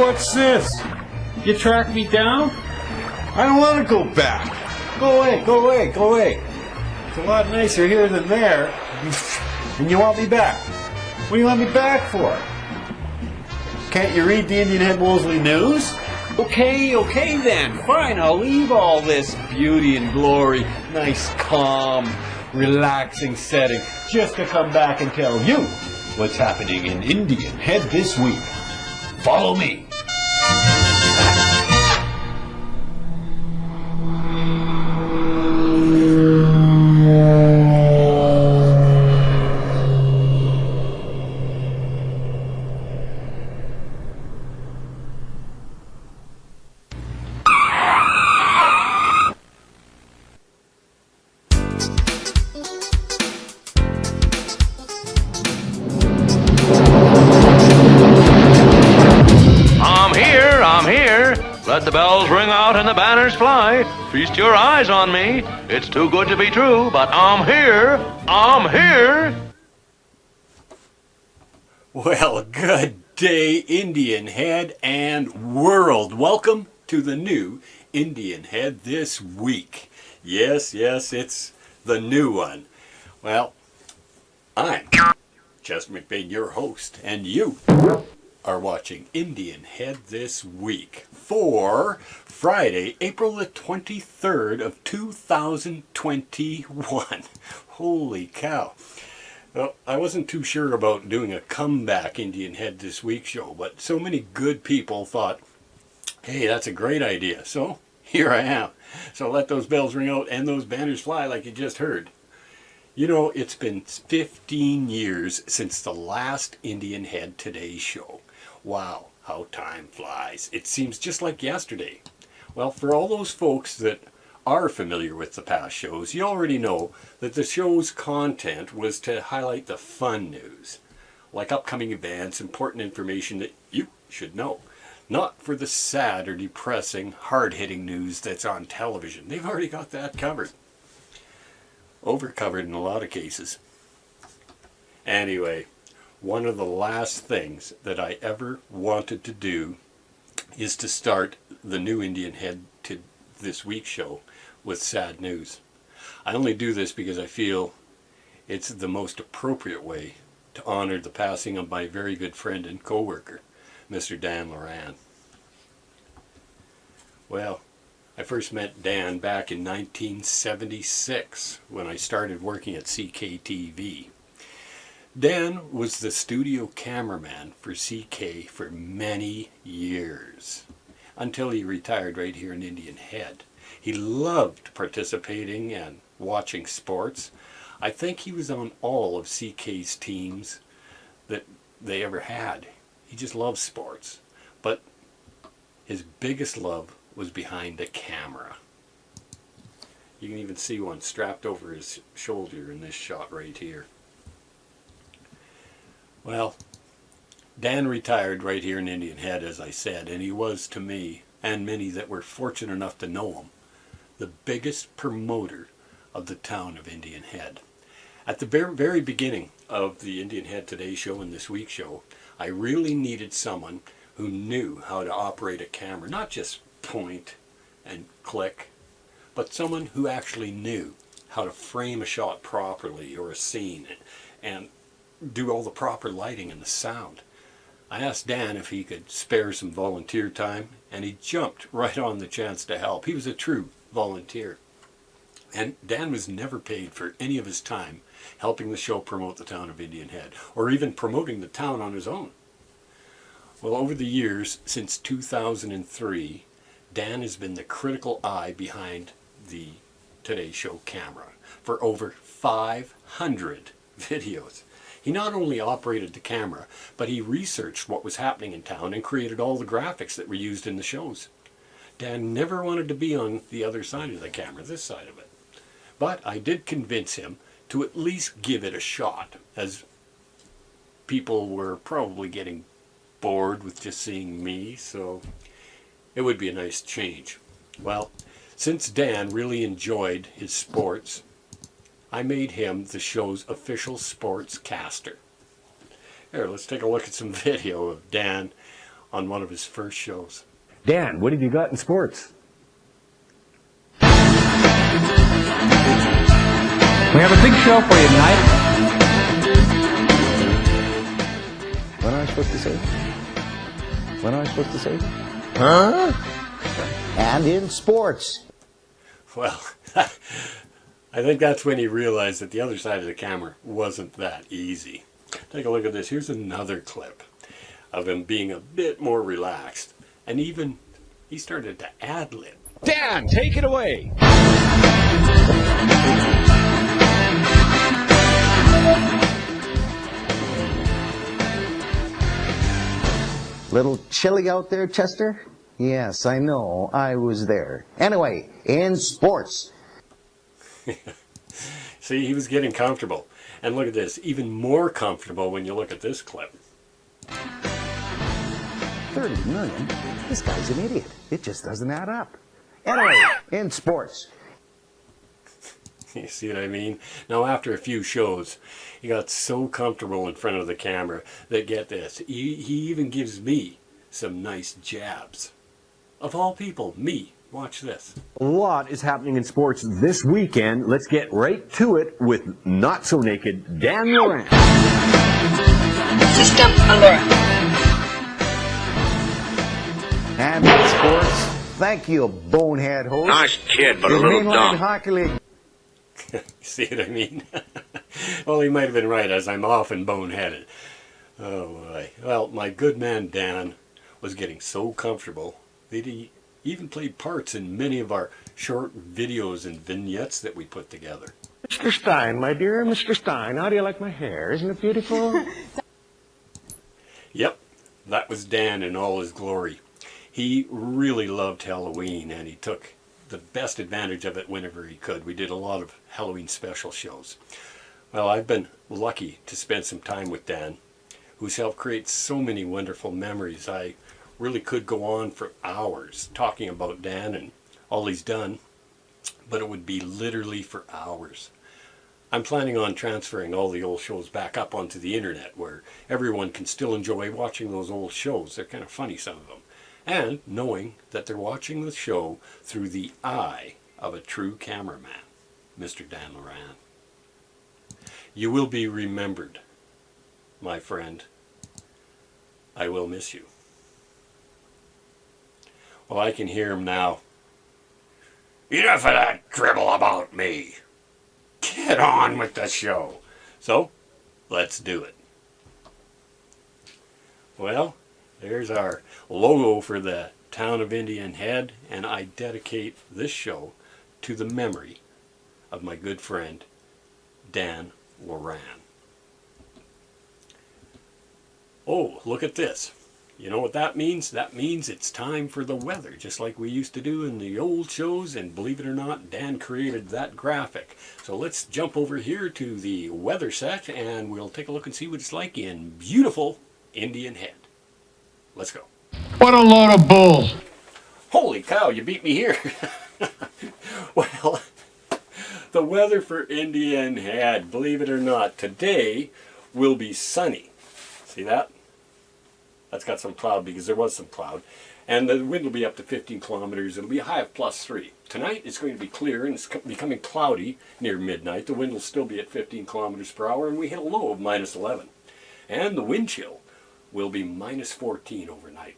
what's this? You tracked me down? I don't want to go back. Go away, go away, go away. It's a lot nicer here than there. And you want me back? What do you want me back for? Can't you read the Indian Head Wolseley News? Okay then. Fine, I'll leave all this beauty and glory, nice, calm, relaxing setting, just to come back and tell you what's happening in Indian Head this week. Follow me. Let the bells ring out and the banners fly. Feast your eyes on me. It's too good to be true, but I'm here. I'm here. Well, good day, Indian Head and world. Welcome to the new Indian Head this week. Yes, it's the new one. Well, I'm Chester McBain, your host, and you are watching Indian Head this week for Friday, April the 23rd of 2021. Holy cow. Well, I wasn't too sure about doing a comeback Indian Head this week show, but so many good people thought, hey, that's a great idea. So here I am. So let those bells ring out and those banners fly like you just heard. You know, it's been 15 years since the last Indian Head Today show. Wow, how time flies. It seems just like yesterday. Well, for all those folks that are familiar with the past shows, you already know that the show's content was to highlight the fun news, like upcoming events, important information that you should know. Not for the sad or depressing, hard-hitting news that's on television. They've already got that covered. Overcovered in a lot of cases. Anyway, one of the last things that I ever wanted to do is to start the new Indian Head to this week's show with sad news. I only do this because I feel it's the most appropriate way to honor the passing of my very good friend and co-worker, Mr. Dan Loran. Well, I first met Dan back in 1976 when I started working at CKTV. Dan was the studio cameraman for CK for many years, until he retired right here in Indian Head. He loved participating and watching sports. I think he was on all of CK's teams that they ever had. He just loved sports. But his biggest love was behind the camera. You can even see one strapped over his shoulder in this shot right here. Well, Dan retired right here in Indian Head, as I said, and he was, to me, and many that were fortunate enough to know him, the biggest promoter of the town of Indian Head. At the very beginning of the Indian Head Today show and this week's show, I really needed someone who knew how to operate a camera, not just point and click, but someone who actually knew how to frame a shot properly or a scene and do all the proper lighting and the sound. I asked Dan if he could spare some volunteer time, and he jumped right on the chance to help. He was a true volunteer. And Dan was never paid for any of his time helping the show promote the town of Indian Head, or even promoting the town on his own. Well, over the years, since 2003, Dan has been the critical eye behind the Today Show camera for over 500 videos. He not only operated the camera, but he researched what was happening in town and created all the graphics that were used in the shows. Dan never wanted to be on the other side of the camera, this side of it. But I did convince him to at least give it a shot, as people were probably getting bored with just seeing me, so it would be a nice change. Well, since Dan really enjoyed his sports, I made him the show's official sports caster. Here, let's take a look at some video of Dan on one of his first shows. Dan, what have you got in sports? We have a big show for you tonight. What am I supposed to say? What am I supposed to say? Huh? And in sports. Well, I think that's when he realized that the other side of the camera wasn't that easy. Take a look at this. Here's another clip of him being a bit more relaxed. And even he started to ad-lib. Dan, take it away. Little chilly out there, Chester? Yes, I know. I was there. Anyway, in sports. See, he was getting comfortable. And look at this, even more comfortable when you look at this clip. 30 million? This guy's an idiot. It just doesn't add up. Anyway, in sports. You see what I mean? Now, after a few shows, he got so comfortable in front of the camera that, get this, he even gives me some nice jabs. Of all people, me. Watch this. A lot is happening in sports this weekend. Let's get right to it with Not So Naked Dan Moran. System alert. And in sports, thank you, bonehead host. Nice kid, but a The little Mainline dumb. Hockey League. See what I mean? Well, he might have been right, as I'm often boneheaded. Oh, boy. Well, my good man Dan was getting so comfortable that he even played parts in many of our short videos and vignettes that we put together. Mr. Stein, my dear, Mr. Stein, how do you like my hair? Isn't it beautiful? Yep, that was Dan in all his glory. He really loved Halloween, and he took the best advantage of it whenever he could. We did a lot of Halloween special shows. Well, I've been lucky to spend some time with Dan, who's helped create so many wonderful memories. I really could go on for hours talking about Dan and all he's done, but it would be literally for hours. I'm planning on transferring all the old shows back up onto the internet where everyone can still enjoy watching those old shows. They're kind of funny, some of them. And knowing that they're watching the show through the eye of a true cameraman, Mr. Dan Moran. You will be remembered, my friend. I will miss you. Well, I can hear him now. Enough of that dribble about me. Get on with the show. So, let's do it. Well, there's our logo for the town of Indian Head, and I dedicate this show to the memory of my good friend, Dan Moran. Oh, look at this. You know what that means? That means it's time for the weather, just like we used to do in the old shows, and believe it or not, Dan created that graphic. So let's jump over here to the weather set, and we'll take a look and see what it's like in beautiful Indian Head. Let's go. What a load of bull. Holy cow, you beat me here. Well, the weather for Indian Head, believe it or not, today will be sunny. See that? That's got some cloud because there was some cloud. And the wind will be up to 15 kilometers. It'll be a high of +3. Tonight it's going to be clear and it's becoming cloudy near midnight. The wind will still be at 15 kilometers per hour, and we hit a low of -11. And the wind chill will be -14 overnight.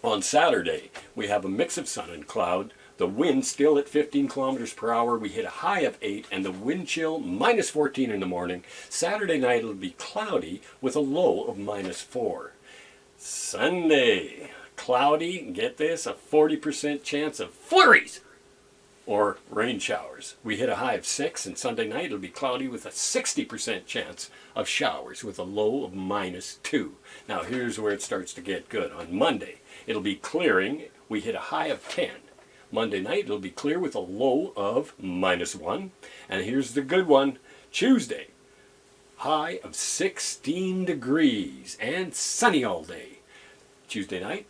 On Saturday, we have a mix of sun and cloud. The wind still at 15 kilometers per hour. We hit a high of 8, and the wind chill -14 in the morning. Saturday night it'll be cloudy with a low of -4. Sunday, cloudy, get this, a 40% chance of flurries or rain showers. We hit a high of 6, and Sunday night it'll be cloudy with a 60% chance of showers with a low of -2. Now here's where it starts to get good. On Monday, it'll be clearing. We hit a high of 10. Monday night it'll be clear with a low of -1. And here's the good one. Tuesday, high of 16 degrees and sunny all day. Tuesday night,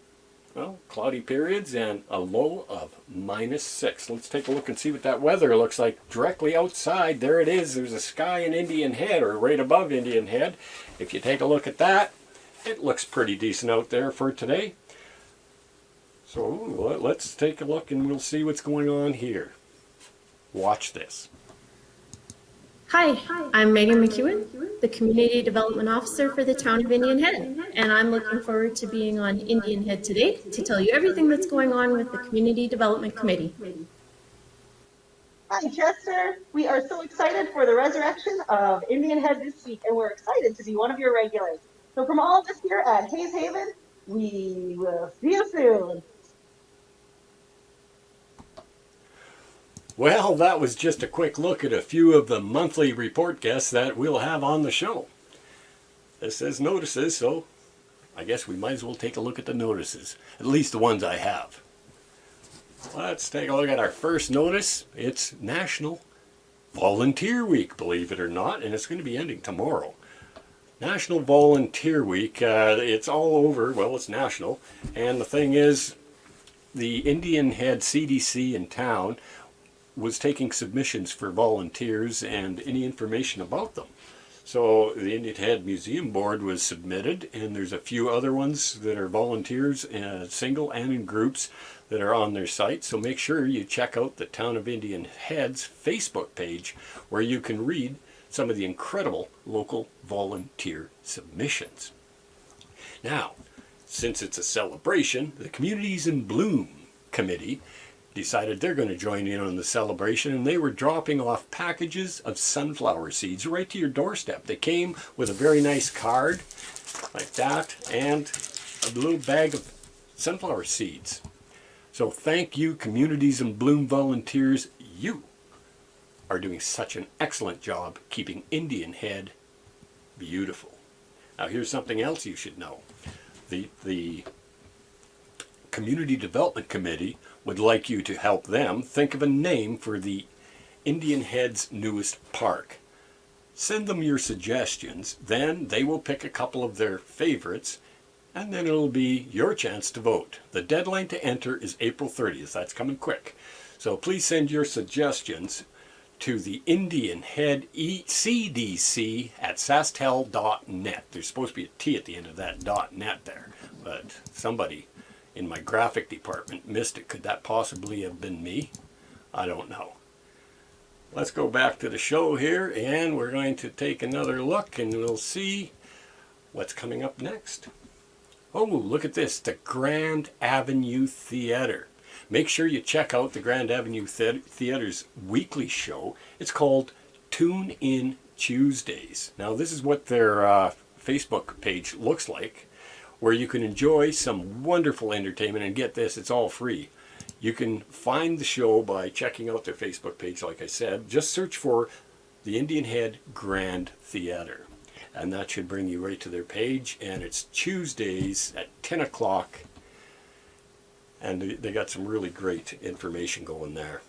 well, cloudy periods and a low of -6. Let's take a look and see what that weather looks like directly outside. There it is. There's a sky in Indian Head, or right above Indian Head. If you take a look at that, it looks pretty decent out there for today. So let's take a look and we'll see what's going on here. Watch this. Hi, I'm Megan McEwen, the Community Development Officer for the Town of Indian Head, and I'm looking forward to being on Indian Head today to tell you everything that's going on with the Community Development Committee. Hi, Chester. We are so excited for the resurrection of Indian Head this week, and we're excited to be one of your regulars. So from all of us here at Hayes Haven, we will see you soon. Well, that was just a quick look at a few of the monthly report guests that we'll have on the show. This says notices, so I guess we might as well take a look at the notices, at least the ones I have. Let's take a look at our first notice. It's National Volunteer Week, believe it or not, and it's going to be ending tomorrow. National Volunteer Week, it's all over, well, it's national, and the thing is, the Indian Head CDC in town was taking submissions for volunteers and any information about them. So the Indian Head Museum Board was submitted, and there's a few other ones that are volunteers, single and in groups, that are on their site. So make sure you check out the Town of Indian Head's Facebook page, where you can read some of the incredible local volunteer submissions. Now, since it's a celebration, the Communities in Bloom Committee decided they're going to join in on the celebration, and they were dropping off packages of sunflower seeds right to your doorstep. They came with a very nice card like that and a little bag of sunflower seeds. So thank you, Communities in Bloom volunteers. You are doing such an excellent job keeping Indian Head beautiful. Now here's something else you should know. The Community Development Committee would like you to help them think of a name for the Indian Head's newest park. Send them your suggestions, then they will pick a couple of their favorites, and then it'll be your chance to vote. The deadline to enter is April 30th. That's coming quick. So please send your suggestions to the Indian Head CDC at sastel.net. There's supposed to be a T at the end of that .net there, but somebody in my graphic department missed it. Could that possibly have been me? I don't know. Let's go back to the show here, and we're going to take another look, and we'll see what's coming up next. Oh, look at this, the Grand Avenue Theater. Make sure you check out the Grand Avenue Theater's weekly show. It's called Tune In Tuesdays. Now, this is what their Facebook page looks like, where you can enjoy some wonderful entertainment, and get this, it's all free. You can find the show by checking out their Facebook page, like I said. Just search for the Indian Head Grand Theater, and that should bring you right to their page, and it's Tuesdays at 10 o'clock, and they got some really great information going there.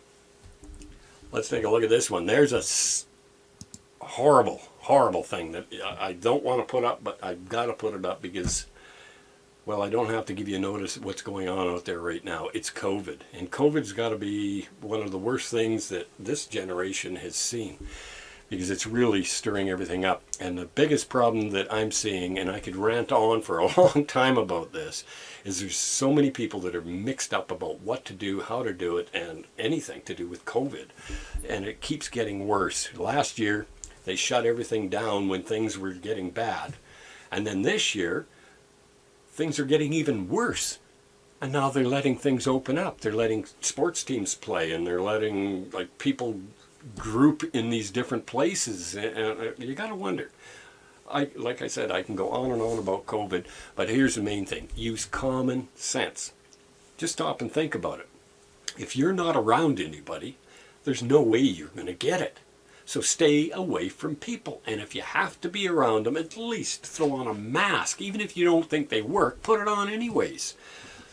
Let's take a look at this one. There's a horrible, horrible thing that I don't want to put up, but I've got to put it up because, well, I don't have to give you notice of what's going on out there right now. It's COVID. And COVID's got to be one of the worst things that this generation has seen, because it's really stirring everything up. And the biggest problem that I'm seeing, and I could rant on for a long time about this, is there's so many people that are mixed up about what to do, how to do it, and anything to do with COVID. And it keeps getting worse. Last year, they shut everything down when things were getting bad. And then this year, things are getting even worse, and now they're letting things open up. They're letting sports teams play, and they're letting like people group in these different places, and you got to wonder. Like I said, I can go on and on about COVID, but here's the main thing: use common sense. Just stop and think about it. If you're not around anybody, there's no way you're going to get it. So stay away from people. And if you have to be around them, at least throw on a mask. Even if you don't think they work, put it on anyways.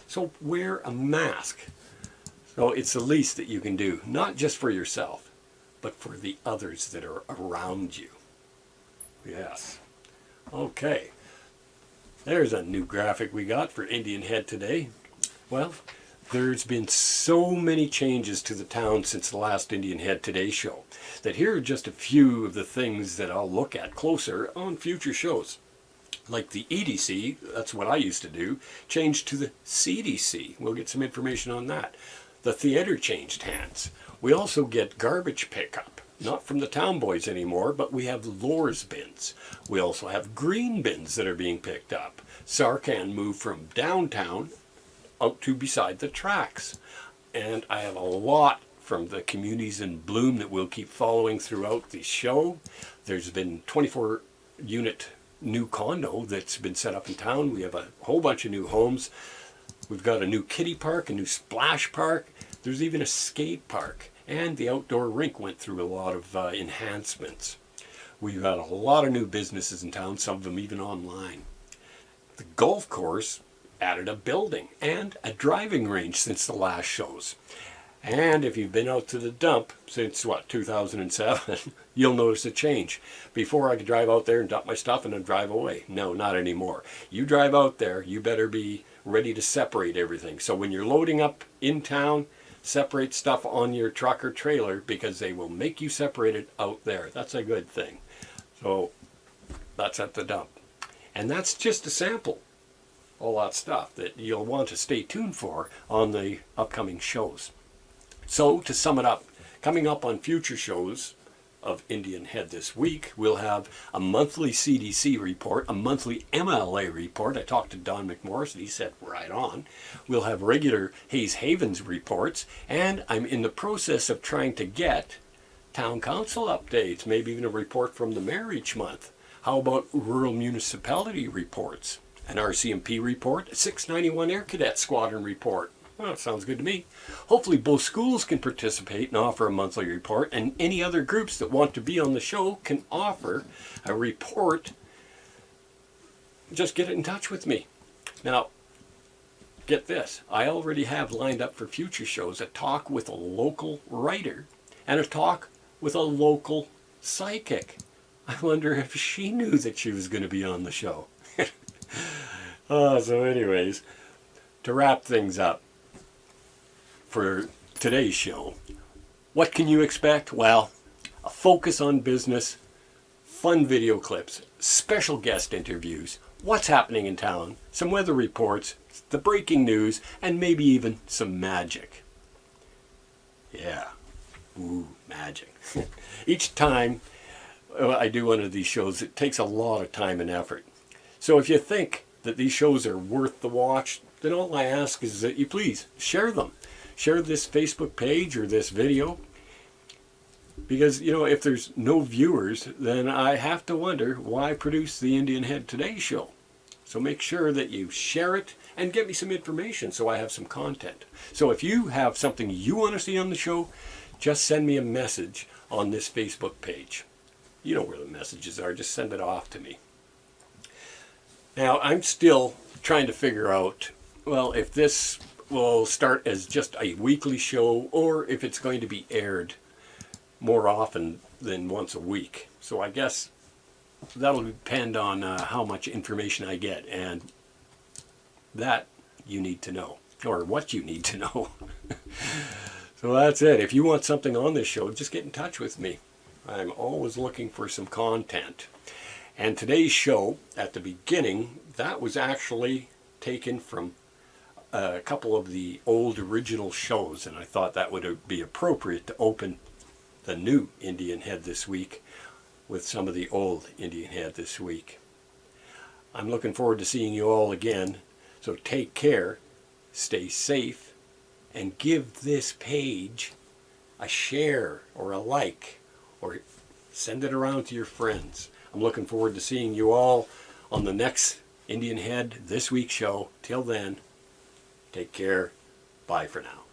So wear a mask. So it's the least that you can do, not just for yourself, but for the others that are around you. Yes. Okay. There's a new graphic we got for Indian Head today. Well, there's been so many changes to the town since the last Indian Head Today show that here are just a few of the things that I'll look at closer on future shows. like the EDC, that's what I used to do, changed to the CDC. We'll get some information on that. The theater changed hands. We also get garbage pickup, not from the town boys anymore, but we have Lore's bins. We also have green bins that are being picked up. Sarcan moved from downtown out to beside the tracks. And I have a lot from the communities in bloom that we'll keep following throughout the show. There's been 24 unit new condo that's been set up in town. We have a whole bunch of new homes. We've got a new kiddie park, a new splash park. There's even a skate park. And the outdoor rink went through a lot of enhancements. We've got a lot of new businesses in town, some of them even online. The golf course added a building and a driving range since the last shows. And if you've been out to the dump since, 2007, you'll notice a change. Before I could drive out there and dump my stuff and then drive away. No, not anymore. You drive out there, you better be ready to separate everything. So when you're loading up in town, separate stuff on your truck or trailer because they will make you separate it out there. That's a good thing. So that's at the dump. And that's just a sample. All that stuff that you'll want to stay tuned for on the upcoming shows. So to sum it up, coming up on future shows of Indian Head this week, we'll have a monthly CDC report, a monthly MLA report. I talked to Don McMorris and he said right on. We'll have regular Hayes Havens reports, and I'm in the process of trying to get town council updates, maybe even a report from the mayor each month. How about rural municipality reports? An RCMP report, a 691 Air Cadet Squadron report. Well, that sounds good to me. Hopefully both schools can participate and offer a monthly report, and any other groups that want to be on the show can offer a report. Just get in touch with me. Now, get this. I already have lined up for future shows a talk with a local writer and a talk with a local psychic. I wonder if she knew that she was going to be on the show. So anyways, to wrap things up for today's show, what can you expect? Well, a focus on business, fun video clips, special guest interviews, what's happening in town, some weather reports, the breaking news, and maybe even some magic. Yeah, ooh, magic. Each time I do one of these shows, it takes a lot of time and effort. So if you think that these shows are worth the watch, then all I ask is that you please share them. Share this Facebook page or this video. Because, if there's no viewers, then I have to wonder why produce the Indian Head Today show. So make sure that you share it and get me some information so I have some content. So if you have something you want to see on the show, just send me a message on this Facebook page. You know where the messages are, just send it off to me. Now, I'm still trying to figure out, if this will start as just a weekly show or if it's going to be aired more often than once a week. So I guess that'll depend on how much information I get, and that you need to know, or what you need to know. So that's it. If you want something on this show, just get in touch with me. I'm always looking for some content. And today's show, at the beginning, that was actually taken from a couple of the old original shows, and I thought that would be appropriate to open the new Indian Head this week with some of the old Indian Head this week. I'm looking forward to seeing you all again, so take care, stay safe, and give this page a share or a like, or send it around to your friends. I'm looking forward to seeing you all on the next Indian Head This Week show. Till then, take care. Bye for now.